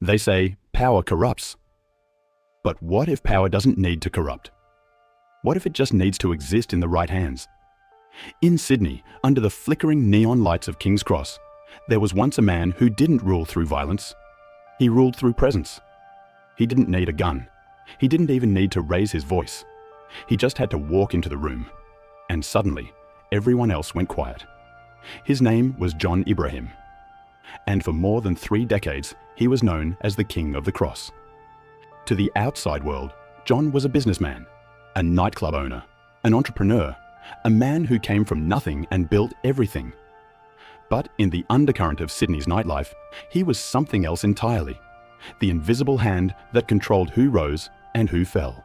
They say power corrupts. But what if power doesn't need to corrupt? What if it just needs to exist in the right hands? In Sydney, under the flickering neon lights of King's Cross, there was once a man who didn't rule through violence. He ruled through presence. He didn't need a gun. He didn't even need to raise his voice. He just had to walk into the room. And suddenly, everyone else went quiet. His name was John Ibrahim. And for more than 3 decades, he was known as the King of the Cross. To the outside world, John was a businessman, a nightclub owner, an entrepreneur, a man who came from nothing and built everything. But in the undercurrent of Sydney's nightlife, he was something else entirely. The invisible hand that controlled who rose and who fell.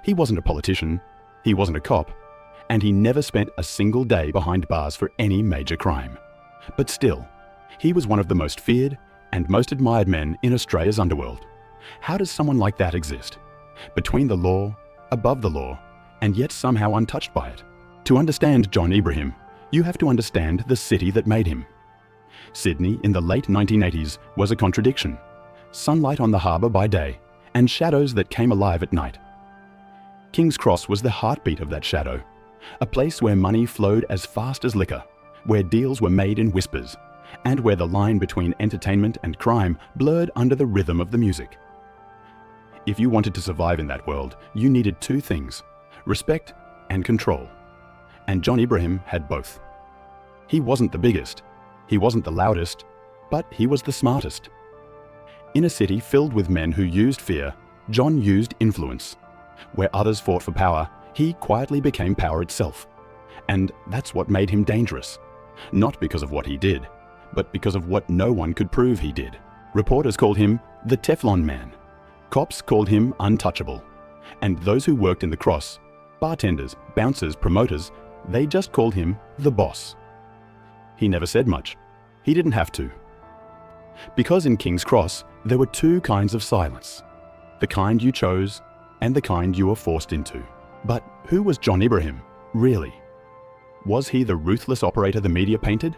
He wasn't a politician, he wasn't a cop, and he never spent a single day behind bars for any major crime. But still, he was one of the most feared and most admired men in Australia's underworld. How does someone like that exist? Between the law, above the law, and yet somehow untouched by it. To understand John Ibrahim, you have to understand the city that made him. Sydney in the late 1980s was a contradiction. Sunlight on the harbour by day, and shadows that came alive at night. King's Cross was the heartbeat of that shadow, a place where money flowed as fast as liquor, where deals were made in whispers, and where the line between entertainment and crime blurred under the rhythm of the music. If you wanted to survive in that world, you needed 2 things, respect and control. And John Ibrahim had both. He wasn't the biggest, he wasn't the loudest, but he was the smartest. In a city filled with men who used fear, John used influence. Where others fought for power, he quietly became power itself. And that's what made him dangerous. Not because of what he did, but because of what no one could prove he did. Reporters called him the Teflon Man. Cops called him untouchable. And those who worked in the Cross, bartenders, bouncers, promoters, they just called him the boss. He never said much. He didn't have to. Because in King's Cross, there were 2 kinds of silence. The kind you chose and the kind you were forced into. But who was John Ibrahim, really? Was he the ruthless operator the media painted?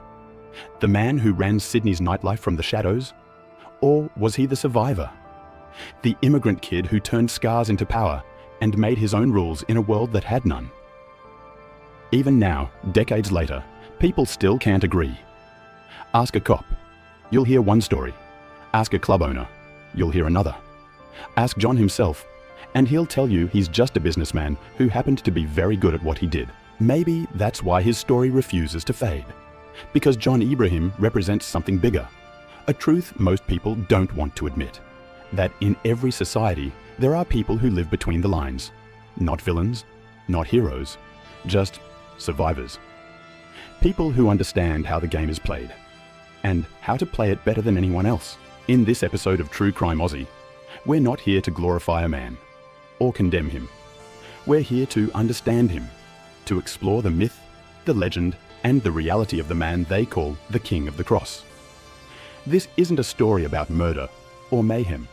The man who ran Sydney's nightlife from the shadows? Or was he the survivor? The immigrant kid who turned scars into power and made his own rules in a world that had none? Even now, decades later, people still can't agree. Ask a cop, you'll hear one story. Ask a club owner, you'll hear another. Ask John himself, and he'll tell you he's just a businessman who happened to be very good at what he did. Maybe that's why his story refuses to fade. Because John Ibrahim represents something bigger. A truth most people don't want to admit. That in every society, there are people who live between the lines. Not villains, not heroes, just survivors. People who understand how the game is played, and how to play it better than anyone else. In this episode of True Crime Aussie, we're not here to glorify a man, or condemn him. We're here to understand him, to explore the myth, the legend, and the reality of the man they call the King of the Cross. This isn't a story about murder or mayhem.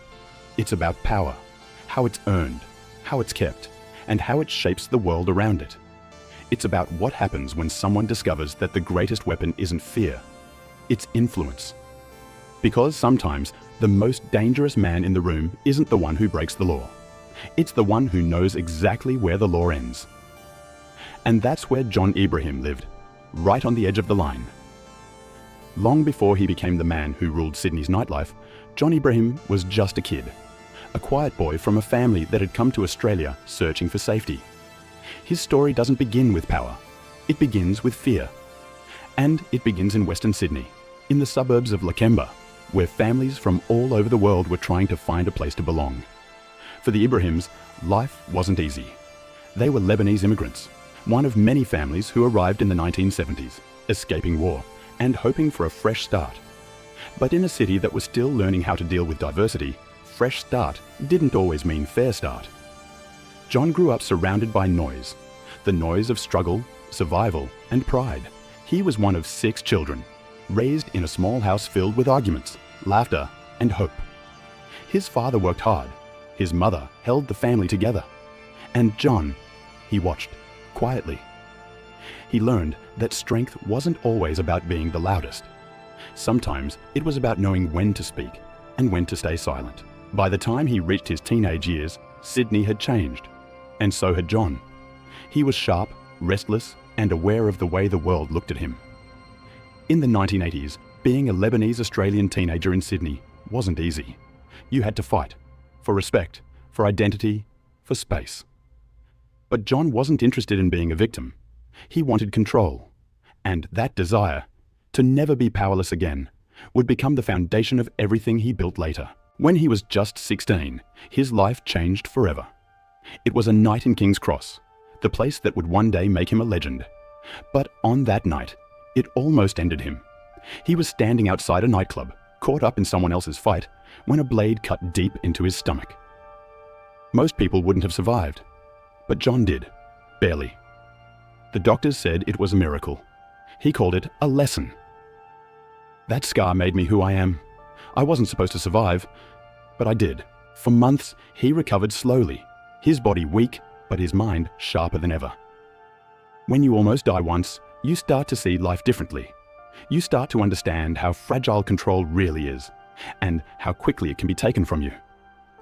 It's about power, how it's earned, how it's kept, and how it shapes the world around it. It's about what happens when someone discovers that the greatest weapon isn't fear, it's influence. Because sometimes the most dangerous man in the room isn't the one who breaks the law. It's the one who knows exactly where the law ends. And that's where John Ibrahim lived, right on the edge of the line. Long before he became the man who ruled Sydney's nightlife, John Ibrahim was just a kid, a quiet boy from a family that had come to Australia searching for safety. His story doesn't begin with power, it begins with fear. And it begins in Western Sydney, in the suburbs of Lakemba, where families from all over the world were trying to find a place to belong. For the Ibrahims, life wasn't easy. They were Lebanese immigrants, one of many families who arrived in the 1970s, escaping war and hoping for a fresh start. But in a city that was still learning how to deal with diversity, fresh start didn't always mean fair start. John grew up surrounded by noise, the noise of struggle, survival, and pride. He was one of 6 children, raised in a small house filled with arguments, laughter, and hope. His father worked hard, his mother held the family together, and John, he watched, quietly. He learned that strength wasn't always about being the loudest. Sometimes it was about knowing when to speak, and when to stay silent. By the time he reached his teenage years, Sydney had changed, and so had John. He was sharp, restless, and aware of the way the world looked at him. In the 1980s, being a Lebanese Australian teenager in Sydney wasn't easy. You had to fight for respect, for identity, for space. But John wasn't interested in being a victim. He wanted control, and that desire, to never be powerless again, would become the foundation of everything he built later. When he was just 16, his life changed forever. It was a night in King's Cross, the place that would one day make him a legend. But on that night, it almost ended him. He was standing outside a nightclub, caught up in someone else's fight, when a blade cut deep into his stomach. Most people wouldn't have survived, but John did, barely. The doctors said it was a miracle. He called it a lesson. That scar made me who I am. I wasn't supposed to survive, but I did. For months, he recovered slowly, his body weak, but his mind sharper than ever. When you almost die once, you start to see life differently. You start to understand how fragile control really is, and how quickly it can be taken from you.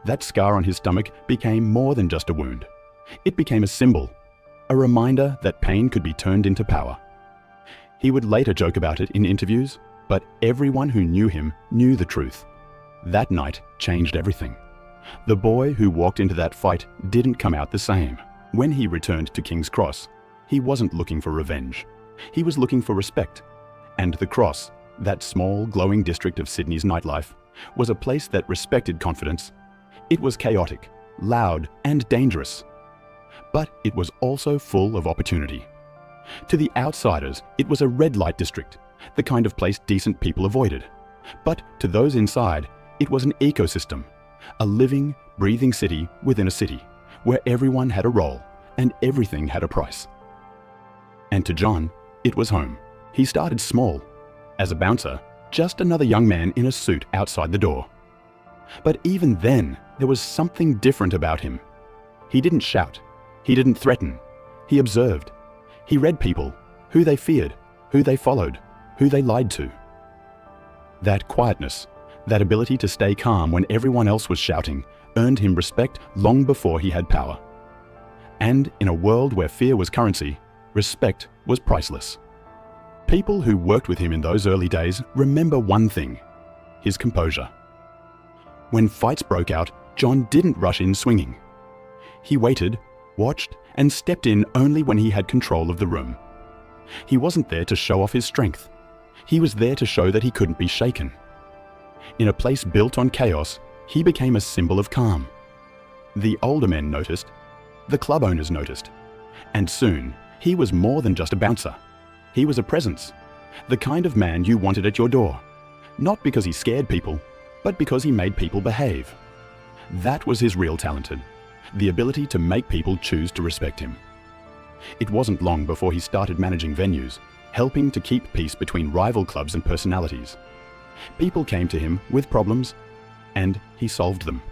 That scar on his stomach became more than just a wound. It became a symbol, a reminder that pain could be turned into power. He would later joke about it in interviews, but everyone who knew him knew the truth. That night changed everything. The boy who walked into that fight didn't come out the same. When he returned to King's Cross, he wasn't looking for revenge. He was looking for respect. And the Cross, that small, glowing district of Sydney's nightlife, was a place that respected confidence. It was chaotic, loud, and dangerous. But it was also full of opportunity. To the outsiders, it was a red light district, the kind of place decent people avoided. But to those inside, it was an ecosystem, a living, breathing city within a city, where everyone had a role and everything had a price. And to John, it was home. He started small, as a bouncer, just another young man in a suit outside the door. But even then, there was something different about him. He didn't shout. He didn't threaten. He observed. He read people, who they feared, who they followed, who they lied to. That quietness, that ability to stay calm when everyone else was shouting, earned him respect long before he had power. And in a world where fear was currency, respect was priceless. People who worked with him in those early days remember one thing: his composure. When fights broke out, John didn't rush in swinging. He waited, watched, and stepped in only when he had control of the room. He wasn't there to show off his strength. He was there to show that he couldn't be shaken. In a place built on chaos, he became a symbol of calm. The older men noticed, the club owners noticed, and soon he was more than just a bouncer. He was a presence, the kind of man you wanted at your door, not because he scared people, but because he made people behave. That was his real talent, the ability to make people choose to respect him. It wasn't long before he started managing venues, helping to keep peace between rival clubs and personalities. People came to him with problems, and he solved them.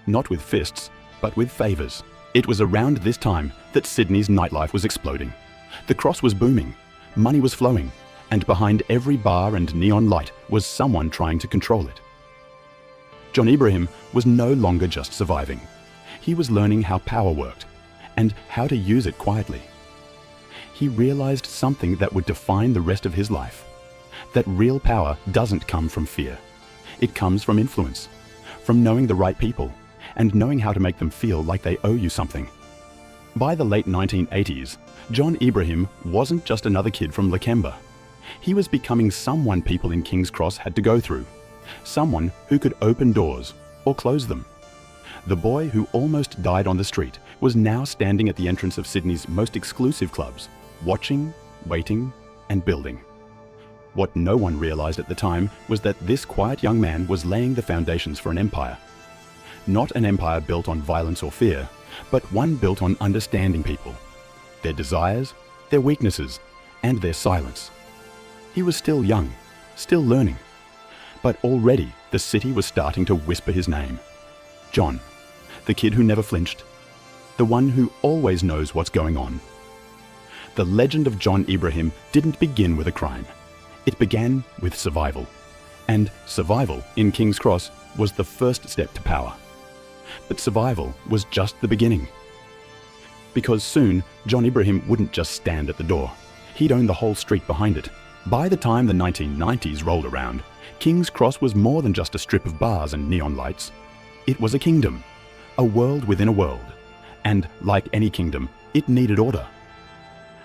Not with fists, but with favors. It was around this time that Sydney's nightlife was exploding. The Cross was booming, money was flowing, and behind every bar and neon light was someone trying to control it. John Ibrahim was no longer just surviving. He was learning how power worked, and how to use it quietly. He realized something that would define the rest of his life: that real power doesn't come from fear. It comes from influence, from knowing the right people, and knowing how to make them feel like they owe you something. By the late 1980s, John Ibrahim wasn't just another kid from Lakemba. He was becoming someone people in King's Cross had to go through, someone who could open doors or close them. The boy who almost died on the street was now standing at the entrance of Sydney's most exclusive clubs, watching, waiting, and building. What no one realized at the time was that this quiet young man was laying the foundations for an empire. Not an empire built on violence or fear, but one built on understanding people, their desires, their weaknesses, and their silence. He was still young, still learning, but already the city was starting to whisper his name. John, the kid who never flinched, the one who always knows what's going on. The legend of John Ibrahim didn't begin with a crime. It began with survival. and survival in King's Cross was the first step to power. But survival was just the beginning. Because soon, John Ibrahim wouldn't just stand at the door. He'd own the whole street behind it. By the time the 1990s rolled around, King's Cross was more than just a strip of bars and neon lights. It was a kingdom, a world within a world. And like any kingdom, it needed order.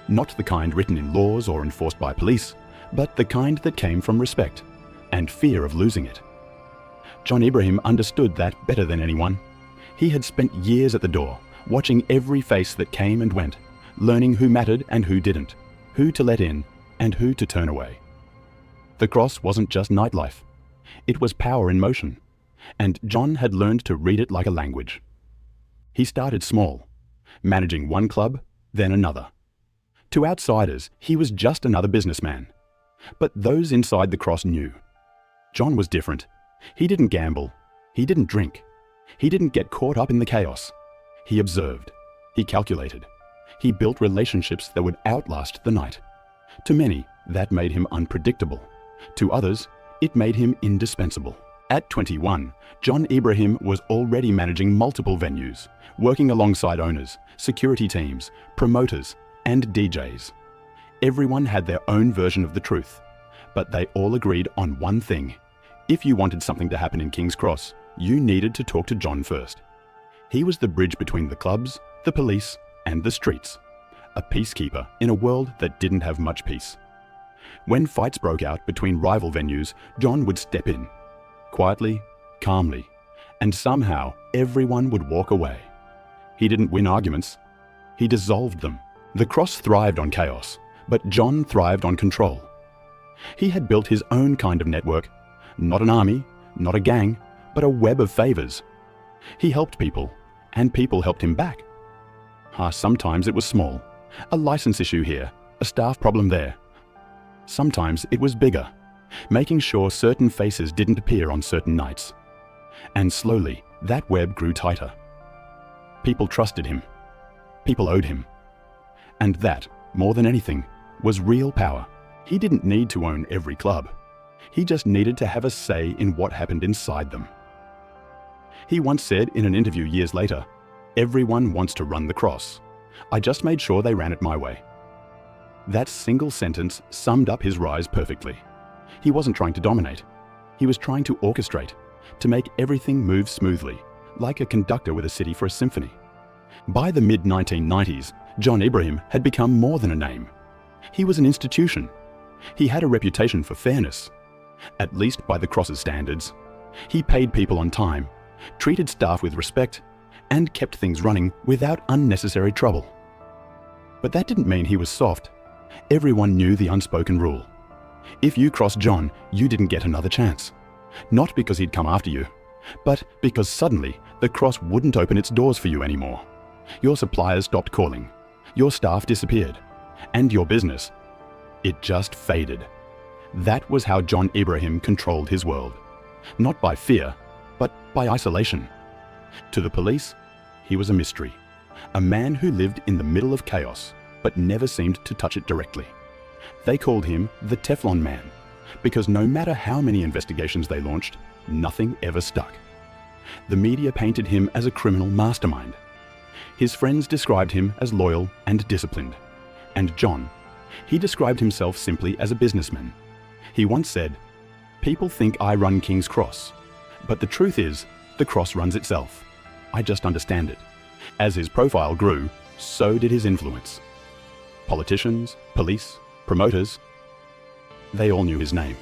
Not the kind written in laws or enforced by police, but the kind that came from respect and fear of losing it. John Ibrahim understood that better than anyone. He had spent years at the door, watching every face that came and went, learning who mattered and who didn't, who to let in and who to turn away. The Cross wasn't just nightlife. It was power in motion, and John had learned to read it like a language. He started small, managing one club, then another. To outsiders, he was just another businessman. But those inside the Cross knew. John was different. He didn't gamble. He didn't drink. He didn't get caught up in the chaos. He observed. He calculated. He built relationships that would outlast the night. To many, that made him unpredictable. To others, it made him indispensable. At 21, John Ibrahim was already managing multiple venues, working alongside owners, security teams, promoters, and DJs. Everyone had their own version of the truth, but they all agreed on one thing. If you wanted something to happen in King's Cross, you needed to talk to John first. He was the bridge between the clubs, the police, and the streets. A peacekeeper in a world that didn't have much peace. When fights broke out between rival venues, John would step in, quietly, calmly, and somehow everyone would walk away. He didn't win arguments, he dissolved them. The Cross thrived on chaos, but John thrived on control. He had built his own kind of network, not an army, not a gang, but a web of favors. He helped people, and people helped him back. Sometimes it was small, a license issue here, a staff problem there. Sometimes it was bigger, making sure certain faces didn't appear on certain nights. And slowly, that web grew tighter. People trusted him. People owed him. And that, more than anything, was real power. He didn't need to own every club. He just needed to have a say in what happened inside them. He once said in an interview years later, "Everyone wants to run the Cross. I just made sure they ran it my way." That single sentence summed up his rise perfectly. He wasn't trying to dominate. He was trying to orchestrate, to make everything move smoothly, like a conductor with a city for a symphony. By the mid-1990s, John Ibrahim had become more than a name. He was an institution. He had a reputation for fairness, at least by the Cross's standards. He paid people on time, treated staff with respect, and kept things running without unnecessary trouble. But that didn't mean he was soft. Everyone knew the unspoken rule. If you crossed John, you didn't get another chance. Not because he'd come after you, but because suddenly the Cross wouldn't open its doors for you anymore. Your suppliers stopped calling, your staff disappeared, and your business, it just faded. That was how John Ibrahim controlled his world. Not by fear, but by isolation. To the police, he was a mystery. A man who lived in the middle of chaos, but never seemed to touch it directly. They called him the Teflon Man, because no matter how many investigations they launched, nothing ever stuck. The media painted him as a criminal mastermind. His friends described him as loyal and disciplined. And John, he described himself simply as a businessman. He once said, "People think I run King's Cross, but the truth is, the Cross runs itself. I just understand it." As his profile grew, so did his influence. Politicians, police, promoters, they all knew his name.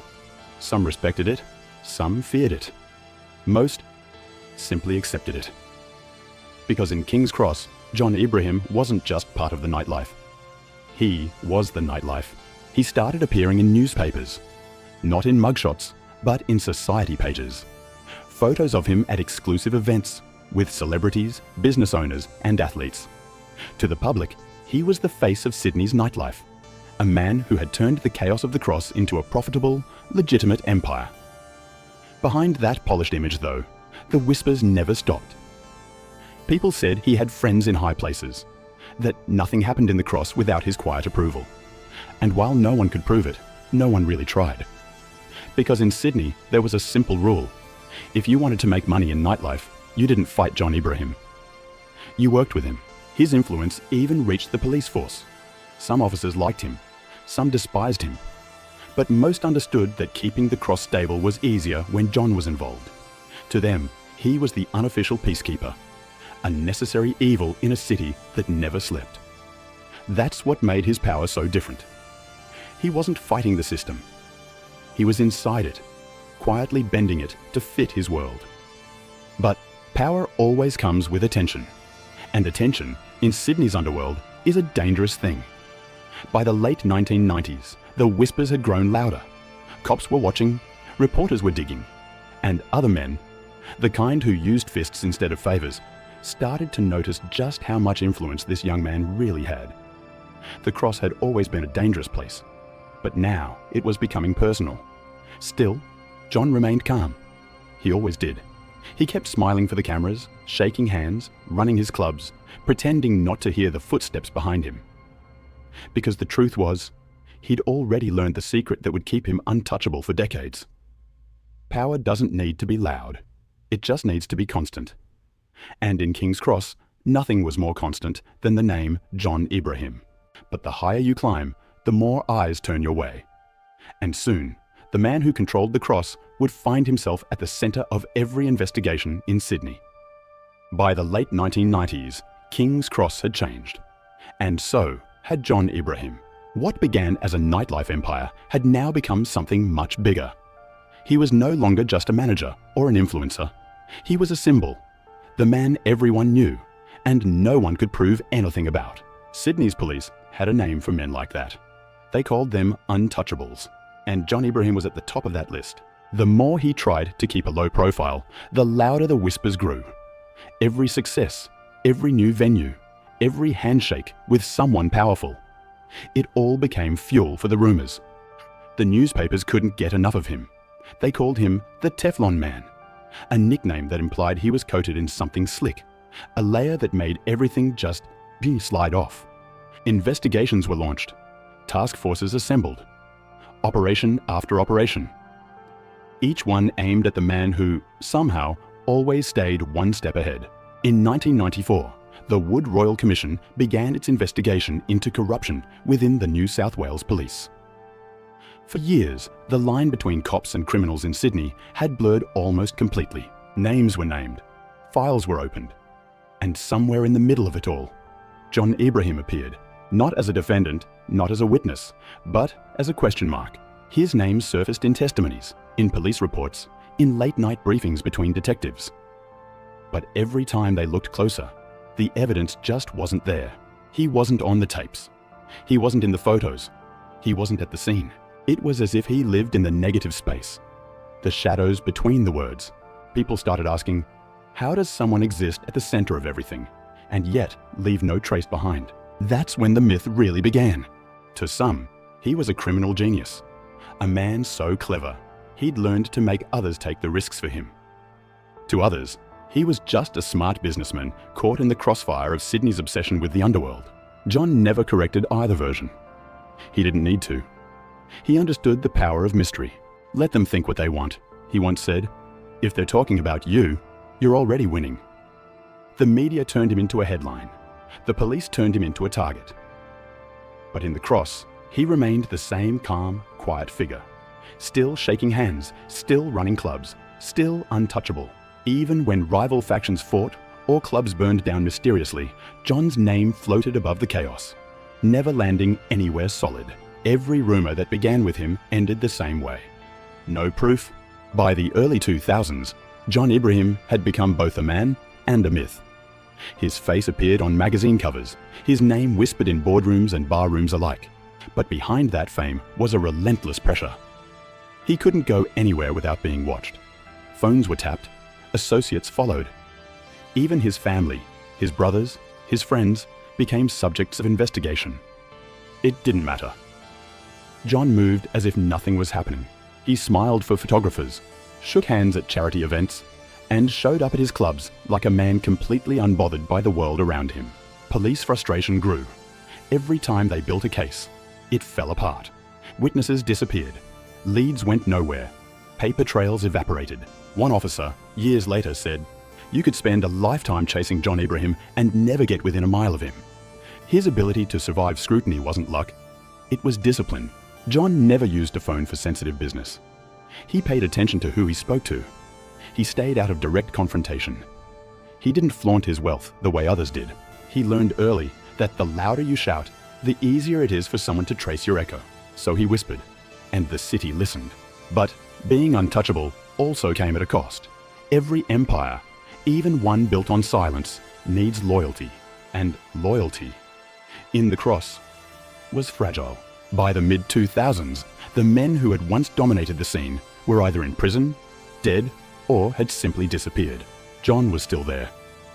Some respected it, some feared it. Most simply accepted it. Because in King's Cross, John Ibrahim wasn't just part of the nightlife. He was the nightlife. He started appearing in newspapers, not in mugshots, but in society pages. Photos of him at exclusive events with celebrities, business owners, and athletes. To the public, he was the face of Sydney's nightlife, a man who had turned the chaos of the Cross into a profitable, legitimate empire. Behind that polished image, though, the whispers never stopped. People said he had friends in high places, that nothing happened in the Cross without his quiet approval. And while no one could prove it, no one really tried. Because in Sydney, there was a simple rule. If you wanted to make money in nightlife, you didn't fight John Ibrahim. You worked with him. His influence even reached the police force. Some officers liked him, some despised him. But most understood that keeping the Cross stable was easier when John was involved. To them, he was the unofficial peacekeeper, a necessary evil in a city that never slept. That's what made his power so different. He wasn't fighting the system. He was inside it, quietly bending it to fit his world. But power always comes with attention. And attention, in Sydney's underworld, is a dangerous thing. By the late 1990s, the whispers had grown louder. Cops were watching, reporters were digging, and other men, the kind who used fists instead of favors, started to notice just how much influence this young man really had. The Cross had always been a dangerous place, but now it was becoming personal. Still, John remained calm. He always did. He kept smiling for the cameras, shaking hands, running his clubs, pretending not to hear the footsteps behind him. Because the truth was, he'd already learned the secret that would keep him untouchable for decades. Power doesn't need to be loud. It just needs to be constant. And in King's Cross, nothing was more constant than the name John Ibrahim. But the higher you climb, the more eyes turn your way. And soon, the man who controlled the Cross would find himself at the center of every investigation in Sydney. By the late 1990s, King's Cross had changed. And so had John Ibrahim. What began as a nightlife empire had now become something much bigger. He was no longer just a manager or an influencer. He was a symbol, the man everyone knew, and no one could prove anything about. Sydney's police had a name for men like that. They called them untouchables, and John Ibrahim was at the top of that list. The more he tried to keep a low profile, the louder the whispers grew. Every success, every new venue, every handshake with someone powerful, it all became fuel for the rumors. The newspapers couldn't get enough of him. They called him the Teflon Man, a nickname that implied he was coated in something slick, a layer that made everything just slide off. Investigations were launched, task forces assembled, operation after operation. Each one aimed at the man who, somehow, always stayed one step ahead. In 1994, the Wood Royal Commission began its investigation into corruption within the New South Wales Police. For years, the line between cops and criminals in Sydney had blurred almost completely. Names were named, files were opened, and somewhere in the middle of it all, John Ibrahim appeared, not as a defendant, not as a witness, but as a question mark. His name surfaced in testimonies, in police reports, in late-night briefings between detectives. But every time they looked closer, the evidence just wasn't there. He wasn't on the tapes. He wasn't in the photos. He wasn't at the scene. It was as if he lived in the negative space, the shadows between the words. People started asking, how does someone exist at the center of everything, and yet leave no trace behind? That's when the myth really began. To some, he was a criminal genius, a man so clever, he'd learned to make others take the risks for him. To others, he was just a smart businessman caught in the crossfire of Sydney's obsession with the underworld. John never corrected either version. He didn't need to. He understood the power of mystery. Let them think what they want, he once said. If they're talking about you, you're already winning. The media turned him into a headline. The police turned him into a target. But in the Cross, he remained the same calm, quiet figure. Still shaking hands, still running clubs, still untouchable. Even when rival factions fought or clubs burned down mysteriously, John's name floated above the chaos, never landing anywhere solid. Every rumor that began with him ended the same way. No proof. By the early 2000s, John Ibrahim had become both a man and a myth. His face appeared on magazine covers, his name whispered in boardrooms and barrooms alike. But behind that fame was a relentless pressure. He couldn't go anywhere without being watched. Phones were tapped, associates followed. Even his family, his brothers, his friends, became subjects of investigation. It didn't matter. John moved as if nothing was happening. He smiled for photographers, shook hands at charity events, and showed up at his clubs like a man completely unbothered by the world around him. Police frustration grew. Every time they built a case, it fell apart. Witnesses disappeared. Leads went nowhere. paper trails evaporated. One officer, years later, said, "You could spend a lifetime chasing John Ibrahim and never get within a mile of him." His ability to survive scrutiny wasn't luck. It was discipline. John never used a phone for sensitive business. He paid attention to who he spoke to. He stayed out of direct confrontation. He didn't flaunt his wealth the way others did. He learned early that the louder you shout, the easier it is for someone to trace your echo. So he whispered, and the city listened. But being untouchable also came at a cost. Every empire, even one built on silence, needs loyalty. And loyalty, in the Cross, was fragile. By the mid-2000s, the men who had once dominated the scene were either in prison, dead, or had simply disappeared. John was still there,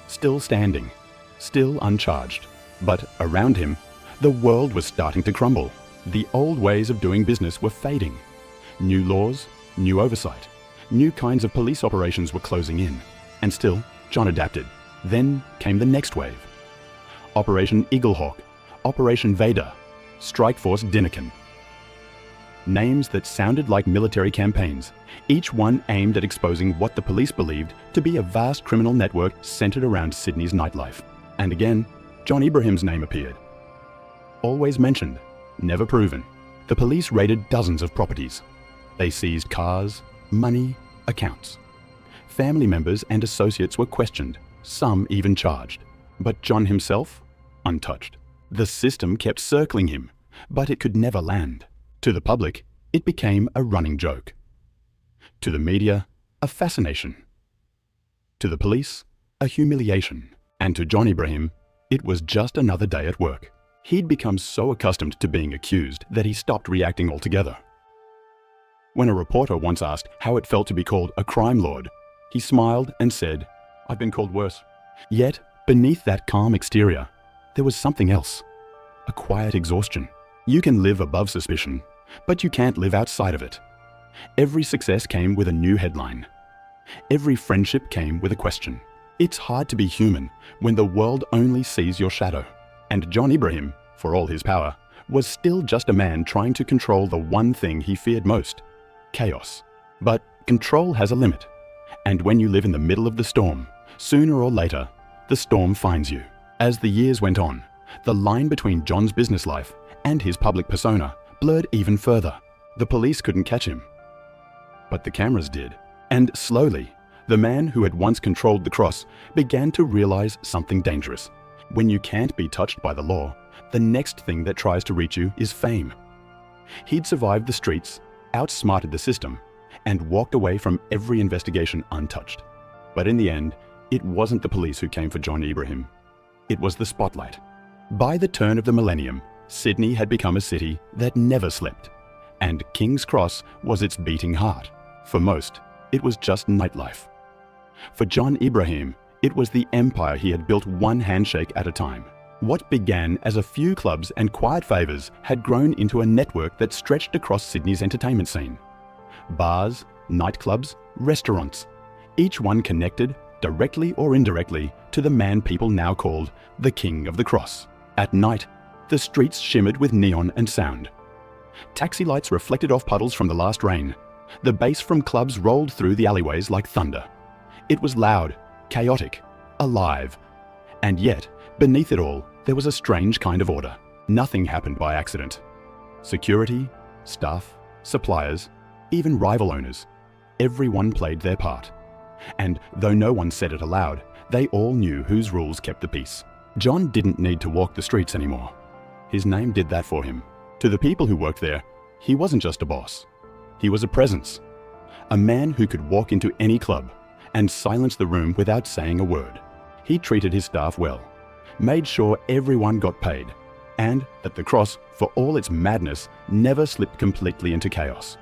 still standing, still uncharged. But around him, the world was starting to crumble. The old ways of doing business were fading. New laws, new oversight, new kinds of police operations were closing in. And still, John adapted. Then came the next wave. Operation Eaglehawk, Operation Vader, Strikeforce Dinnikin. Names that sounded like military campaigns, each one aimed at exposing what the police believed to be a vast criminal network centered around Sydney's nightlife. And again, John Ibrahim's name appeared. Always mentioned, never proven. The police raided dozens of properties. They seized cars, money, accounts. Family members and associates were questioned, some even charged. But John himself, untouched. The system kept circling him, but it could never land. To the public, it became a running joke. To the media, a fascination. To the police, a humiliation. And to John Ibrahim, it was just another day at work. He'd become so accustomed to being accused that he stopped reacting altogether. When a reporter once asked how it felt to be called a crime lord, he smiled and said, "I've been called worse." Yet, beneath that calm exterior, there was something else. A quiet exhaustion. You can live above suspicion, but you can't live outside of it. Every success came with a new headline. Every friendship came with a question. It's hard to be human when the world only sees your shadow. And John Ibrahim, for all his power, was still just a man trying to control the one thing he feared most: chaos. But control has a limit. And when you live in the middle of the storm, sooner or later, the storm finds you. As the years went on, the line between John's business life and his public persona blurred even further. The police couldn't catch him, but the cameras did. And slowly, the man who had once controlled the Cross began to realize something dangerous. When you can't be touched by the law, the next thing that tries to reach you is fame. He'd survived the streets, outsmarted the system, and walked away from every investigation untouched. But in the end, it wasn't the police who came for John Ibrahim. It was the spotlight. By the turn of the millennium, Sydney had become a city that never slept, and King's Cross was its beating heart. For most, it was just nightlife. For John Ibrahim, it was the empire he had built one handshake at a time. What began as a few clubs and quiet favors had grown into a network that stretched across Sydney's entertainment scene. Bars, nightclubs, restaurants, each one connected, directly or indirectly, to the man people now called the King of the Cross. At night, the streets shimmered with neon and sound. Taxi lights reflected off puddles from the last rain. The bass from clubs rolled through the alleyways like thunder. It was loud, chaotic, alive. And yet, beneath it all, there was a strange kind of order. Nothing happened by accident. Security, staff, suppliers, even rival owners, everyone played their part. And though no one said it aloud, they all knew whose rules kept the peace. John didn't need to walk the streets anymore. His name did that for him. To the people who worked there, he wasn't just a boss. He was a presence. A man who could walk into any club and silence the room without saying a word. He treated his staff well, made sure everyone got paid, and that the Cross, for all its madness, never slipped completely into chaos.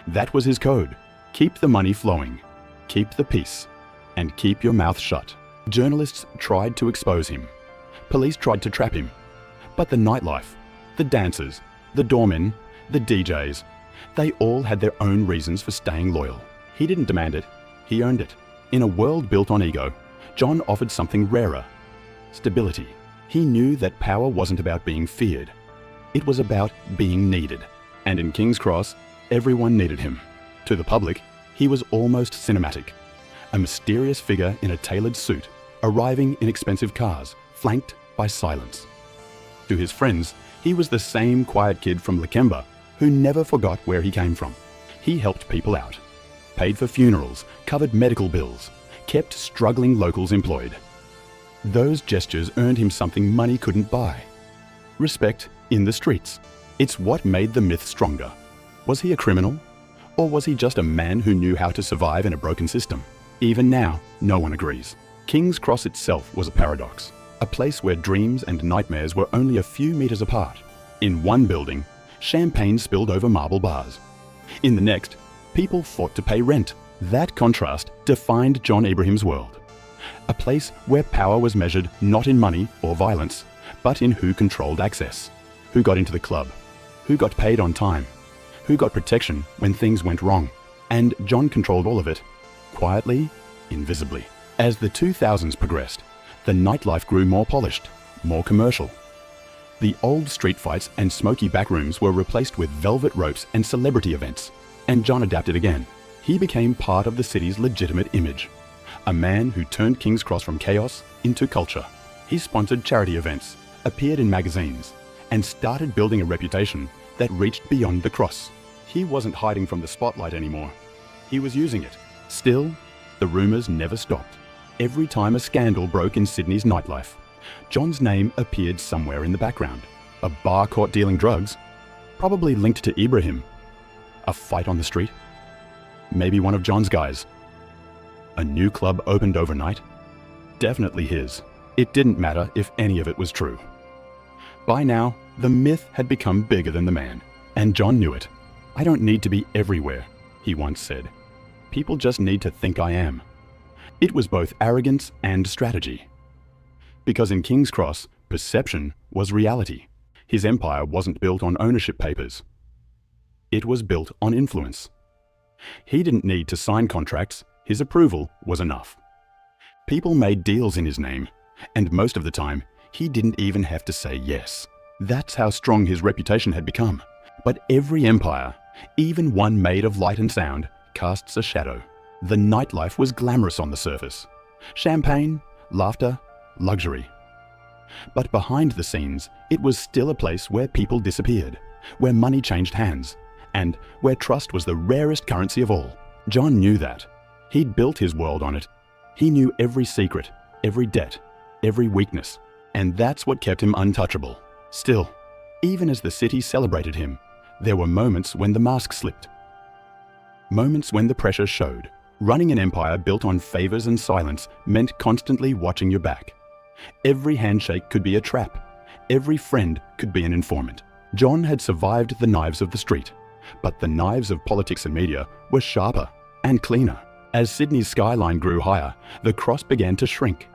That was his code. Keep the money flowing, keep the peace, and keep your mouth shut. Journalists tried to expose him. Police tried to trap him. But the nightlife, the dancers, the doormen, the DJs, they all had their own reasons for staying loyal. He didn't demand it, he earned it. In a world built on ego, John offered something rarer: stability. He knew that power wasn't about being feared. It was about being needed. And in King's Cross, everyone needed him. To the public, he was almost cinematic. A mysterious figure in a tailored suit, arriving in expensive cars, flanked by silence. To his friends, he was the same quiet kid from Lakemba who never forgot where he came from. He helped people out, paid for funerals, covered medical bills, kept struggling locals employed. Those gestures earned him something money couldn't buy. Respect in the streets. It's what made the myth stronger. Was he a criminal? Or was he just a man who knew how to survive in a broken system? Even now, no one agrees. King's Cross itself was a paradox, a place where dreams and nightmares were only a few meters apart. In one building, champagne spilled over marble bars. In the next, people fought to pay rent. That contrast defined John Ibrahim's world. A place where power was measured not in money or violence, but in who controlled access, who got into the club, who got paid on time, who got protection when things went wrong. And John controlled all of it, quietly, invisibly. As the 2000s progressed, the nightlife grew more polished, more commercial. The old street fights and smoky backrooms were replaced with velvet ropes and celebrity events, and John adapted again. He became part of the city's legitimate image, a man who turned King's Cross from chaos into culture. He sponsored charity events, appeared in magazines, and started building a reputation that reached beyond the cross. He wasn't hiding from the spotlight anymore. He was using it. Still, the rumors never stopped. Every time a scandal broke in Sydney's nightlife, John's name appeared somewhere in the background. A bar caught dealing drugs, probably linked to Ibrahim. A fight on the street, maybe one of John's guys. A new club opened overnight, definitely his. It didn't matter if any of it was true. By now, the myth had become bigger than the man, and John knew it. "I don't need to be everywhere," he once said. "People just need to think I am." It was both arrogance and strategy. Because in King's Cross, perception was reality. His empire wasn't built on ownership papers. It was built on influence. He didn't need to sign contracts, his approval was enough. People made deals in his name, and most of the time, he didn't even have to say yes. That's how strong his reputation had become. But every empire, even one made of light and sound, casts a shadow. The nightlife was glamorous on the surface. Champagne, laughter, luxury. But behind the scenes, it was still a place where people disappeared, where money changed hands, and where trust was the rarest currency of all. John knew that. He'd built his world on it. He knew every secret, every debt, every weakness, and that's what kept him untouchable. Still, even as the city celebrated him, there were moments when the mask slipped. Moments when the pressure showed. Running an empire built on favors and silence meant constantly watching your back. Every handshake could be a trap. Every friend could be an informant. John had survived the knives of the street, but the knives of politics and media were sharper and cleaner. As Sydney's skyline grew higher, the cross began to shrink.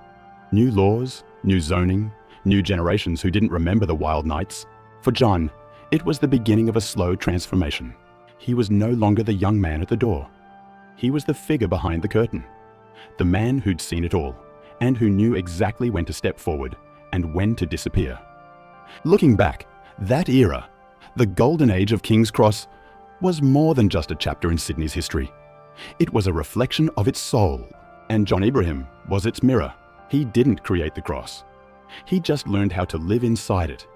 New laws, new zoning, new generations who didn't remember the wild nights. For John, it was the beginning of a slow transformation. He was no longer the young man at the door. He was the figure behind the curtain, the man who'd seen it all, and who knew exactly when to step forward and when to disappear. Looking back, that era, the golden age of King's Cross, was more than just a chapter in Sydney's history. It was a reflection of its soul, and John Ibrahim was its mirror. He didn't create the cross. He just learned how to live inside it,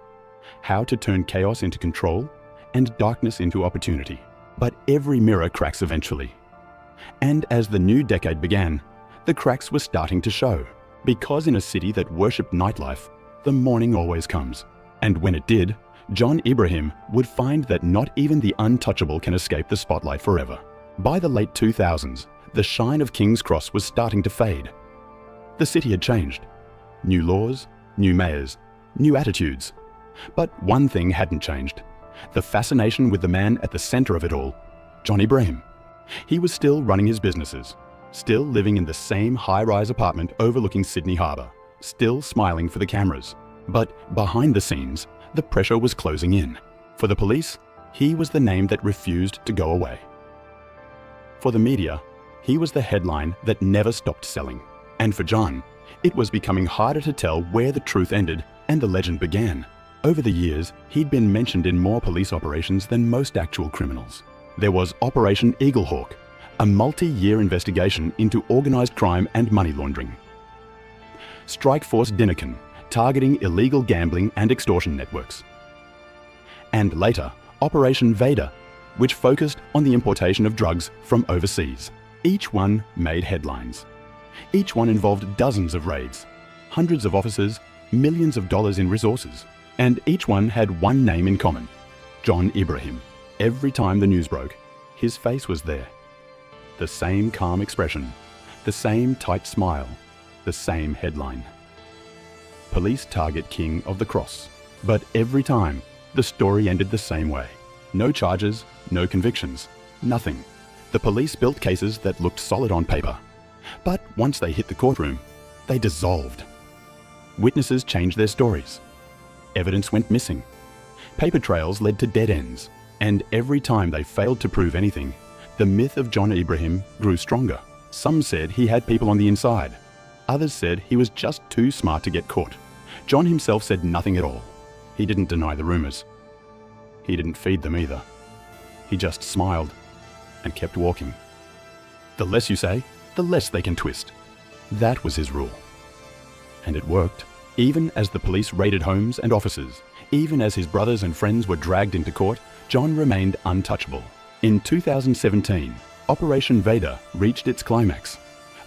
how to turn chaos into control and darkness into opportunity. But every mirror cracks eventually. And as the new decade began, the cracks were starting to show. Because in a city that worshipped nightlife, the morning always comes. And when it did, John Ibrahim would find that not even the untouchable can escape the spotlight forever. By the late 2000s, the shine of King's Cross was starting to fade. The city had changed. New laws, new mayors, new attitudes. But one thing hadn't changed: the fascination with the man at the center of it all, John Ibrahim. He was still running his businesses, still living in the same high-rise apartment overlooking Sydney Harbour, still smiling for the cameras. But behind the scenes, the pressure was closing in. For the police, he was the name that refused to go away. For the media, he was the headline that never stopped selling. And for John, it was becoming harder to tell where the truth ended and the legend began. Over the years, he'd been mentioned in more police operations than most actual criminals. There was Operation Eaglehawk, a multi-year investigation into organized crime and money laundering. Strikeforce Dinnikin, targeting illegal gambling and extortion networks. And later, Operation Vader, which focused on the importation of drugs from overseas. Each one made headlines. Each one involved dozens of raids, hundreds of officers, millions of dollars in resources. And each one had one name in common: John Ibrahim. Every time the news broke, his face was there. The same calm expression, the same tight smile, the same headline. Police target King of the Cross. But every time, the story ended the same way. No charges, no convictions, nothing. The police built cases that looked solid on paper. But once they hit the courtroom, they dissolved. Witnesses changed their stories. Evidence went missing. Paper trails led to dead ends. And every time they failed to prove anything, the myth of John Ibrahim grew stronger. Some said he had people on the inside. Others said he was just too smart to get caught. John himself said nothing at all. He didn't deny the rumors. He didn't feed them either. He just smiled and kept walking. The less you say, the less they can twist. That was his rule. And it worked. Even as the police raided homes and offices, even as his brothers and friends were dragged into court, John remained untouchable. In 2017, Operation Vader reached its climax.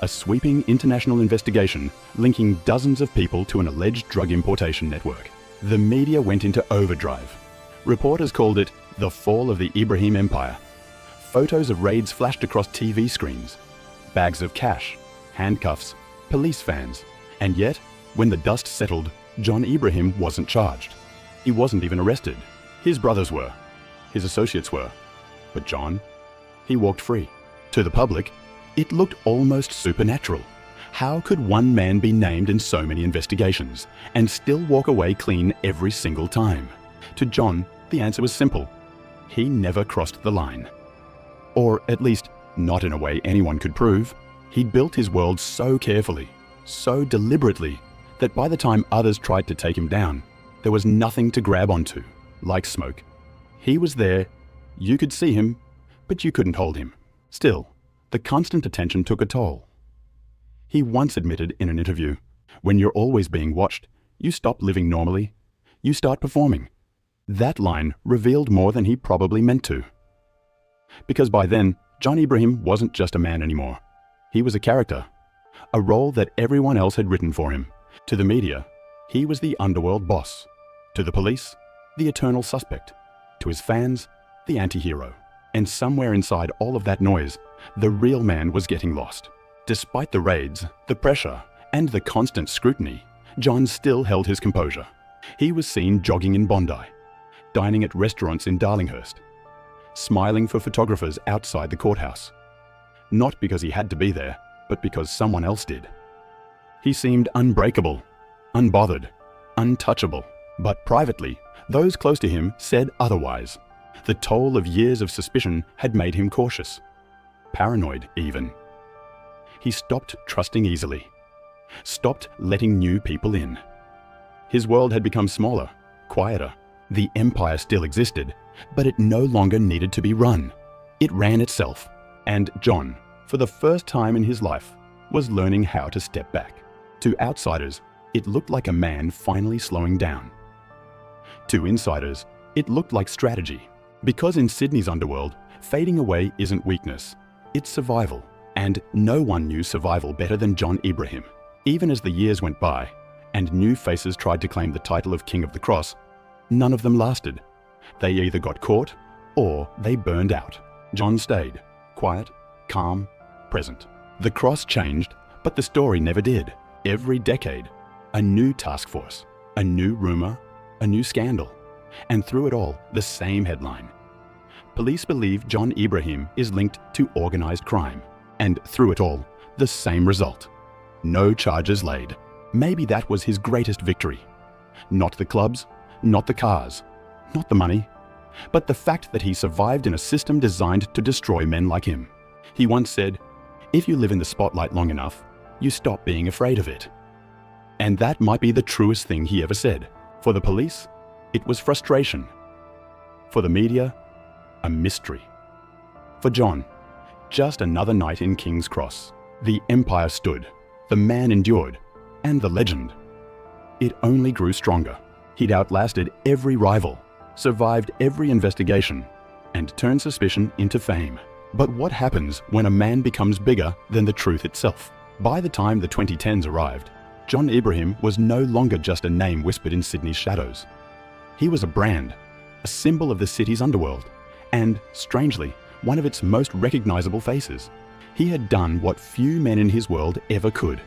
A sweeping international investigation linking dozens of people to an alleged drug importation network. The media went into overdrive. Reporters called it the fall of the Ibrahim Empire. Photos of raids flashed across TV screens. Bags of cash, handcuffs, police vans. And yet, when the dust settled, John Ibrahim wasn't charged. He wasn't even arrested. His brothers were. His associates were. But John, he walked free. To the public, it looked almost supernatural. How could one man be named in so many investigations and still walk away clean every single time? To John, the answer was simple. He never crossed the line. Or at least, not in a way anyone could prove. He'd built his world so carefully, so deliberately, that by the time others tried to take him down, there was nothing to grab onto, like smoke. He was there, you could see him, but you couldn't hold him. Still, the constant attention took a toll. He once admitted in an interview, when you're always being watched, you stop living normally, you start performing. That line revealed more than he probably meant to. Because by then, John Ibrahim wasn't just a man anymore. He was a character, a role that everyone else had written for him. To the media, he was the underworld boss. To the police, the eternal suspect. To his fans, the anti-hero. And somewhere inside all of that noise, the real man was getting lost. Despite the raids, the pressure, and the constant scrutiny, John still held his composure. He was seen jogging in Bondi, dining at restaurants in Darlinghurst, smiling for photographers outside the courthouse. Not because he had to be there, but because someone else did. He seemed unbreakable, unbothered, untouchable. But privately, those close to him said otherwise. The toll of years of suspicion had made him cautious, paranoid even. He stopped trusting easily, stopped letting new people in. His world had become smaller, quieter. The empire still existed, but it no longer needed to be run. It ran itself. And John, for the first time in his life, was learning how to step back. To outsiders, it looked like a man finally slowing down. To insiders, it looked like strategy. Because in Sydney's underworld, fading away isn't weakness, it's survival. And no one knew survival better than John Ibrahim. Even as the years went by, and new faces tried to claim the title of King of the Cross, none of them lasted. They either got caught, or they burned out. John stayed, quiet, calm, present. The cross changed, but the story never did. Every decade, a new task force, a new rumor, a new scandal. And through it all, the same headline. Police believe John Ibrahim is linked to organized crime. And through it all, the same result. No charges laid. Maybe that was his greatest victory. Not the clubs, not the cars, not the money, but the fact that he survived in a system designed to destroy men like him. He once said, "If you live in the spotlight long enough, you stop being afraid of it." And that might be the truest thing he ever said. For the police, it was frustration. For the media, a mystery. For John, just another night in King's Cross. The empire stood, the man endured, and the legend. It only grew stronger. He'd outlasted every rival, survived every investigation, and turned suspicion into fame. But what happens when a man becomes bigger than the truth itself? By the time the 2010s arrived, John Ibrahim was no longer just a name whispered in Sydney's shadows. He was a brand, a symbol of the city's underworld, and, strangely, one of its most recognizable faces. He had done what few men in his world ever could.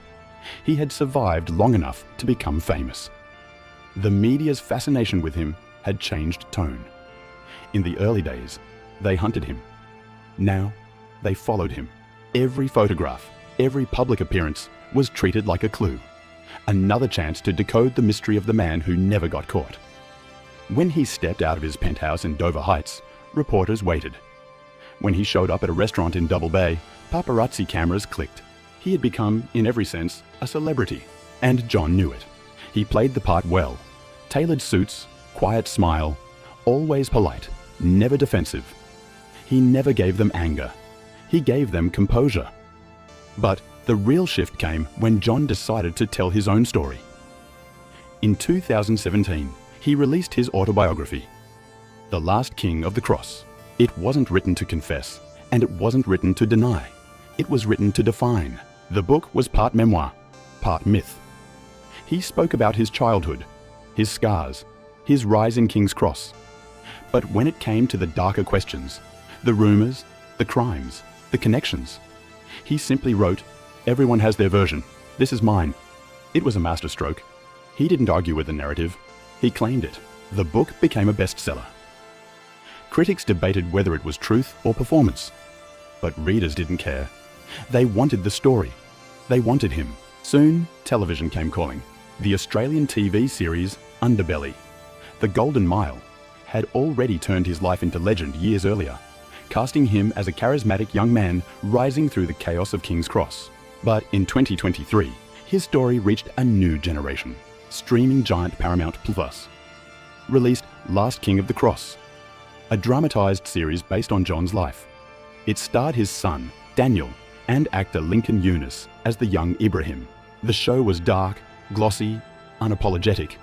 He had survived long enough to become famous. The media's fascination with him had changed tone. In the early days, they hunted him. Now, they followed him. Every photograph, every public appearance was treated like a clue. Another chance to decode the mystery of the man who never got caught. When he stepped out of his penthouse in Dover Heights, reporters waited. When he showed up at a restaurant in Double Bay, paparazzi cameras clicked. He had become, in every sense, a celebrity, and John knew it. He played the part well. Tailored suits, quiet smile, always polite, never defensive. He never gave them anger. He gave them composure. But the real shift came when John decided to tell his own story. In 2017, he released his autobiography, The Last King of the Cross. It wasn't written to confess, and it wasn't written to deny. It was written to define. The book was part memoir, part myth. He spoke about his childhood, his scars, his rise in King's Cross. But when it came to the darker questions, the rumors, the crimes, the connections, he simply wrote, "Everyone has their version. This is mine." It was a masterstroke. He didn't argue with the narrative. He claimed it. The book became a bestseller. Critics debated whether it was truth or performance. But readers didn't care. They wanted the story. They wanted him. Soon, television came calling. The Australian TV series Underbelly, The Golden Mile, had already turned his life into legend years earlier, casting him as a charismatic young man rising through the chaos of King's Cross. But in 2023, his story reached a new generation. Streaming giant Paramount Plus released Last King of the Cross, a dramatized series based on John's life. It starred his son, Daniel, and actor Lincoln Eunice as the young Ibrahim. The show was dark, glossy, unapologetic.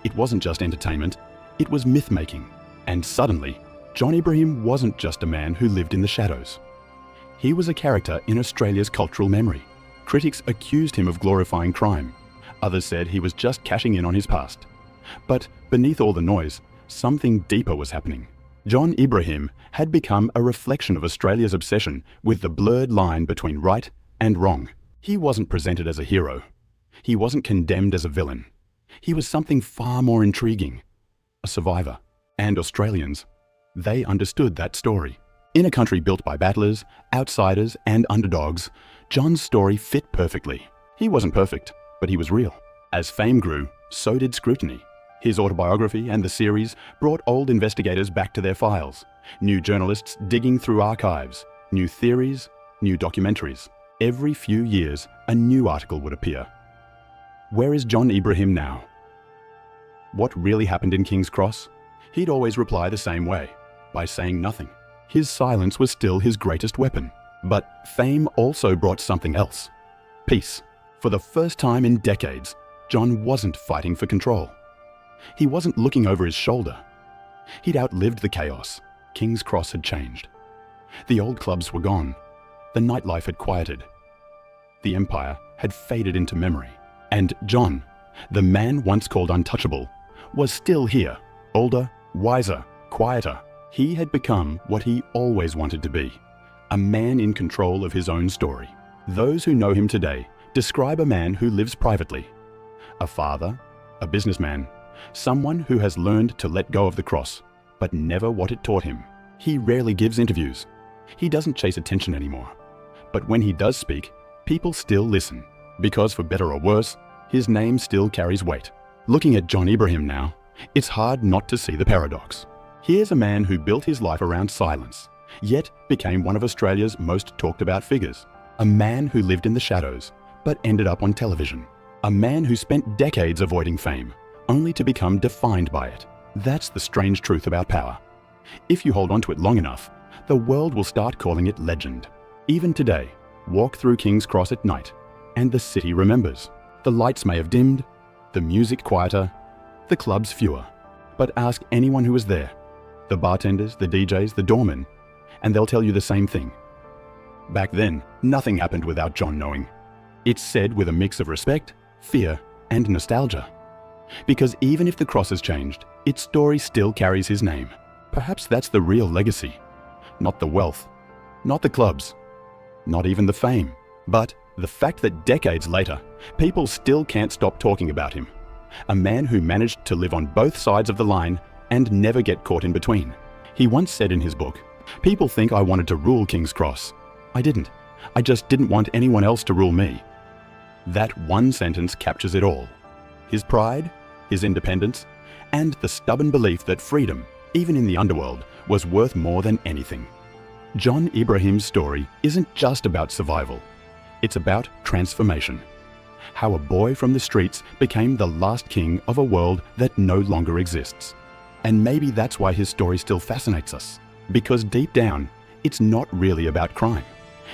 It wasn't just entertainment, it was myth-making. And suddenly, John Ibrahim wasn't just a man who lived in the shadows. He was a character in Australia's cultural memory. Critics accused him of glorifying crime. Others said he was just cashing in on his past. But beneath all the noise, something deeper was happening. John Ibrahim had become a reflection of Australia's obsession with the blurred line between right and wrong. He wasn't presented as a hero. He wasn't condemned as a villain. He was something far more intriguing, a survivor. And Australians, they understood that story. In a country built by battlers, outsiders, and underdogs, John's story fit perfectly. He wasn't perfect, but he was real. As fame grew, so did scrutiny. His autobiography and the series brought old investigators back to their files, new journalists digging through archives, new theories, new documentaries. Every few years, a new article would appear. Where is John Ibrahim now? What really happened in King's Cross? He'd always reply the same way, by saying nothing. His silence was still his greatest weapon. But fame also brought something else. Peace. For the first time in decades, John wasn't fighting for control. He wasn't looking over his shoulder. He'd outlived the chaos. King's Cross had changed. The old clubs were gone. The nightlife had quieted. The empire had faded into memory. And John, the man once called untouchable, was still here, older, wiser, quieter. He had become what he always wanted to be, a man in control of his own story. Those who know him today describe a man who lives privately, a father, a businessman, someone who has learned to let go of the cross, but never what it taught him. He rarely gives interviews. He doesn't chase attention anymore. But when he does speak, people still listen, because for better or worse, his name still carries weight. Looking at John Ibrahim now, it's hard not to see the paradox. Here's a man who built his life around silence, yet became one of Australia's most talked about figures. A man who lived in the shadows, but ended up on television. A man who spent decades avoiding fame, only to become defined by it. That's the strange truth about power. If you hold on to it long enough, the world will start calling it legend. Even today, walk through King's Cross at night, and the city remembers. The lights may have dimmed, the music quieter, the clubs fewer. But ask anyone who was there, the bartenders, the DJs, the doormen, and they'll tell you the same thing. Back then, nothing happened without John knowing. It's said with a mix of respect, fear, and nostalgia. Because even if the cross has changed, its story still carries his name. Perhaps that's the real legacy. Not the wealth, not the clubs, not even the fame, but the fact that decades later, people still can't stop talking about him. A man who managed to live on both sides of the line and never get caught in between. He once said in his book, "People think I wanted to rule King's Cross. I didn't. I just didn't want anyone else to rule me." That one sentence captures it all. His pride, his independence, and the stubborn belief that freedom, even in the underworld, was worth more than anything. John Ibrahim's story isn't just about survival. It's about transformation. How a boy from the streets became the last king of a world that no longer exists. And maybe that's why his story still fascinates us. Because deep down, it's not really about crime.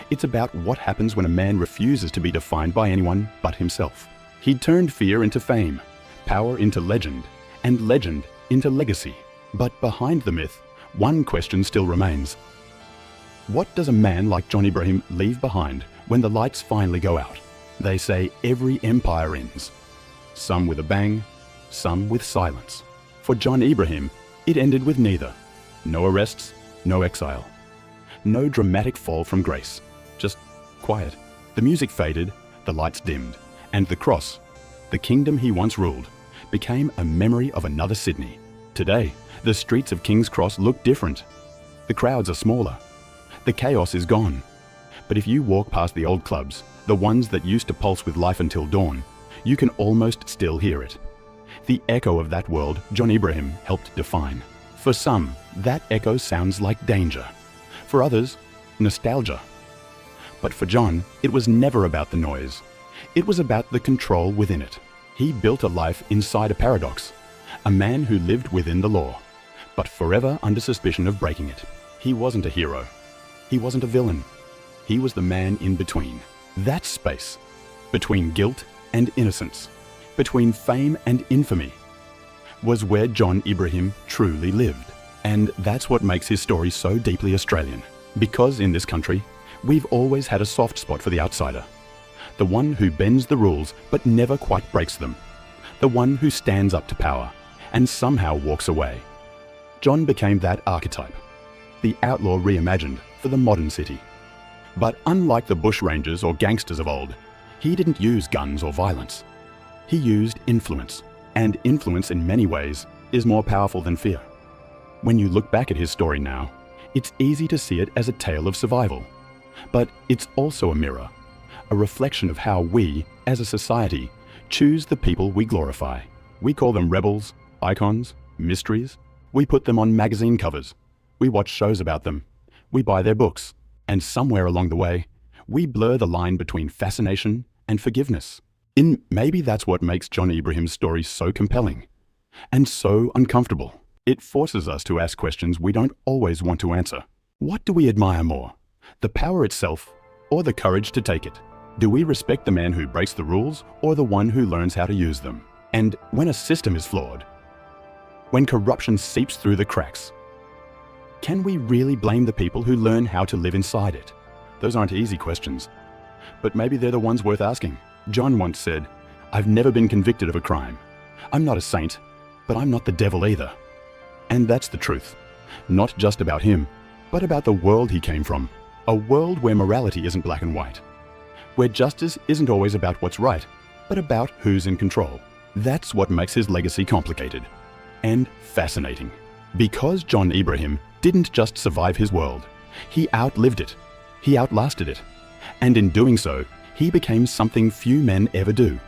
It's about what happens when a man refuses to be defined by anyone but himself. He turned fear into fame, power into legend, and legend into legacy. But behind the myth, one question still remains. What does a man like John Ibrahim leave behind when the lights finally go out? They say every empire ends. Some with a bang, some with silence. For John Ibrahim, it ended with neither. No arrests, no exile. No dramatic fall from grace. Just quiet. The music faded, the lights dimmed, and the cross, the kingdom he once ruled, became a memory of another Sydney. Today, the streets of King's Cross look different. The crowds are smaller. The chaos is gone. But if you walk past the old clubs, the ones that used to pulse with life until dawn, you can almost still hear it. The echo of that world John Ibrahim helped define. For some, that echo sounds like danger. For others, nostalgia. But for John, it was never about the noise. It was about the control within it. He built a life inside a paradox. A man who lived within the law, but forever under suspicion of breaking it. He wasn't a hero. He wasn't a villain. He was the man in between. That space, between guilt and innocence, between fame and infamy, was where John Ibrahim truly lived. And that's what makes his story so deeply Australian. Because in this country, we've always had a soft spot for the outsider. The one who bends the rules but never quite breaks them. The one who stands up to power and somehow walks away. John became that archetype, the outlaw reimagined for the modern city. But unlike the bushrangers or gangsters of old, he didn't use guns or violence. He used influence, and influence in many ways is more powerful than fear. When you look back at his story now, it's easy to see it as a tale of survival. But it's also a mirror, a reflection of how we, as a society, choose the people we glorify. We call them rebels, icons, mysteries. We put them on magazine covers. We watch shows about them. We buy their books. And somewhere along the way, we blur the line between fascination and forgiveness. Maybe that's what makes John Ibrahim's story so compelling and so uncomfortable. It forces us to ask questions we don't always want to answer. What do we admire more? The power itself or the courage to take it? Do we respect the man who breaks the rules or the one who learns how to use them? And when a system is flawed, when corruption seeps through the cracks, can we really blame the people who learn how to live inside it? Those aren't easy questions, but maybe they're the ones worth asking. John once said, "I've never been convicted of a crime. I'm not a saint, but I'm not the devil either." And that's the truth, not just about him, but about the world he came from. A world where morality isn't black and white, where justice isn't always about what's right, but about who's in control. That's what makes his legacy complicated and fascinating. Because John Ibrahim didn't just survive his world, he outlived it, he outlasted it, and in doing so, he became something few men ever do,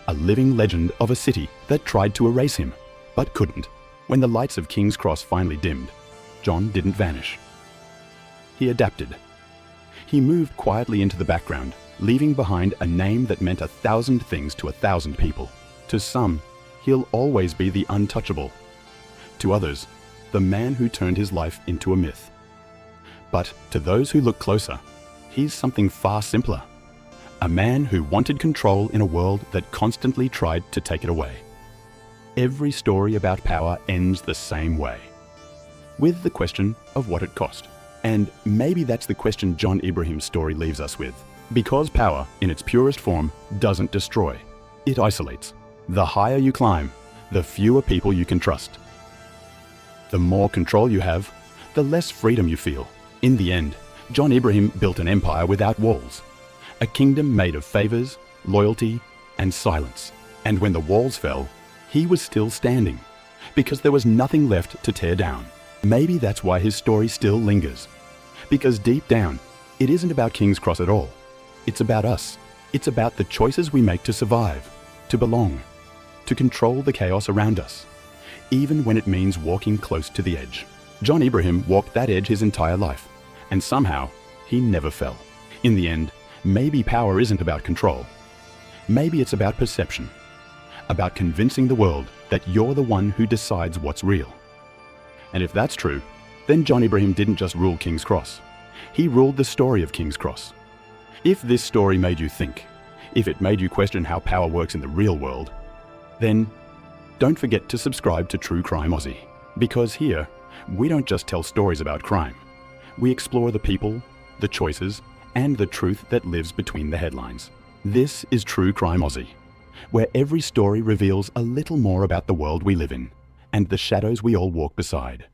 a living legend of a city that tried to erase him, but couldn't. When the lights of King's Cross finally dimmed, John didn't vanish. He adapted. He moved quietly into the background, leaving behind a name that meant 1,000 things to 1,000 people. To some, he'll always be the untouchable. To others, the man who turned his life into a myth. But to those who look closer, he's something far simpler. A man who wanted control in a world that constantly tried to take it away. Every story about power ends the same way, with the question of what it cost. And maybe that's the question John Ibrahim's story leaves us with. Because power, in its purest form, doesn't destroy. It isolates. The higher you climb, the fewer people you can trust. The more control you have, the less freedom you feel. In the end, John Ibrahim built an empire without walls. A kingdom made of favors, loyalty, and silence. And when the walls fell, he was still standing, because there was nothing left to tear down. Maybe that's why his story still lingers. Because deep down, it isn't about King's Cross at all. It's about us. It's about the choices we make to survive, to belong, to control the chaos around us, even when it means walking close to the edge. John Ibrahim walked that edge his entire life, and somehow he never fell. In the end, maybe power isn't about control. Maybe it's about perception, about convincing the world that you're the one who decides what's real. And if that's true, then John Ibrahim didn't just rule King's Cross. He ruled the story of King's Cross. If this story made you think, if it made you question how power works in the real world, then don't forget to subscribe to True Crime Aussie. Because here, we don't just tell stories about crime. We explore the people, the choices, and the truth that lives between the headlines. This is True Crime Aussie, where every story reveals a little more about the world we live in and the shadows we all walk beside.